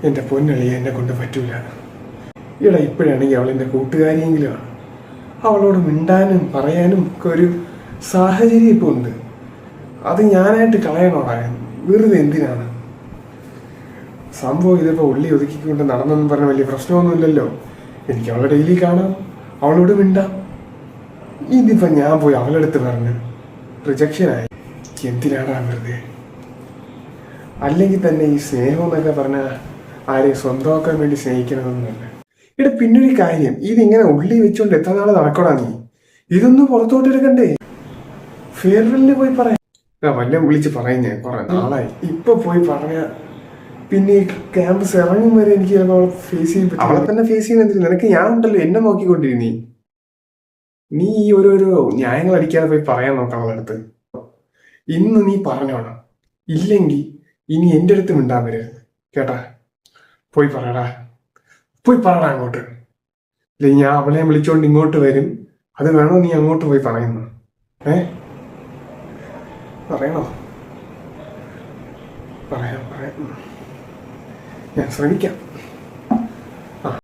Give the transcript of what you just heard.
എൻ്റെ പൊന്നളിയെ എന്നെ കൊണ്ട് പറ്റൂല. ഇവിടെ ഇപ്പോഴാണെങ്കിൽ അവളെൻ്റെ കൂട്ടുകാരിയെങ്കിലുമാണ്. അവളോട് മിണ്ടാനും പറയാനും ഒക്കെ ഒരു സാഹചര്യം ഇപ്പോൾ ഉണ്ട്. അത് ഞാനായിട്ട് കളയണോടാ? വെറുതെ എന്തിനാണ്? സംഭവം ഇതിപ്പോൾ ഉള്ളി ഒതുക്കിക്കൊണ്ട് നടന്നെന്ന് പറഞ്ഞ വലിയ പ്രശ്നമൊന്നുമില്ലല്ലോ. എനിക്ക് അവളെ ഡെയിലി കാണാം, അവളോട് മിണ്ടാം. ഇതിപ്പോൾ ഞാൻ പോയി അവളെടുത്ത് പറഞ്ഞ് റിജക്ഷനായി. എന്തിനാടാ വെറുതെ? അല്ലെങ്കിൽ തന്നെ ഈ സ്നേഹം എന്നൊക്കെ പറഞ്ഞാൽ ആരെയും സ്വന്തമാക്കാൻ വേണ്ടി സ്നേഹിക്കണമെന്നല്ല. ഇവിടെ പിന്നൊരു കാര്യം, ഇതിങ്ങനെ ഉള്ളി വെച്ചുകൊണ്ട് എത്ര നാൾ നടക്കണോ നീ? ഇതൊന്നും പുറത്തോട്ടെടുക്കണ്ടേ? ഫെയർവെല്ലിന് പോയി പറയാം. വല്ല വിളിച്ച് പറയും ഞാൻ കുറെ നാളായി. ഇപ്പൊ പോയി പറഞ്ഞ പിന്നെ ഈ ക്യാമ്പസ് ഇറങ്ങും വരെ എനിക്ക് ചിലപ്പോൾ ഫേസ് ചെയ്യാൻ പറ്റും. അവളെ തന്നെ ഫേസ് ചെയ്യുന്നതിന് നിനക്ക് ഞാൻ ഉണ്ടല്ലോ, എന്നെ നോക്കിക്കൊണ്ടിരുന്നീ. നീ ഈ ഓരോരോ ന്യായങ്ങൾ അടിക്കാതെ പോയി പറയാൻ നോക്കാം അവളടുത്ത്. ഇന്ന് നീ പറഞ്ഞോണം, ഇല്ലെങ്കിൽ ഇനി എൻ്റെ അടുത്ത് മിണ്ടാൻ വരരുത് കേട്ടാ. പോയി പറയടാ, പോയി പറയടാ അങ്ങോട്ട്. ഇല്ലെങ്കിൽ ഞാൻ അവളെ വിളിച്ചോണ്ട് ഇങ്ങോട്ട് വരും. അത് വേണോ നീ അങ്ങോട്ട് പോയി പറയുന്നു? പറയണോ? പറയാം, ഞാൻ ശ്രമിക്കാം.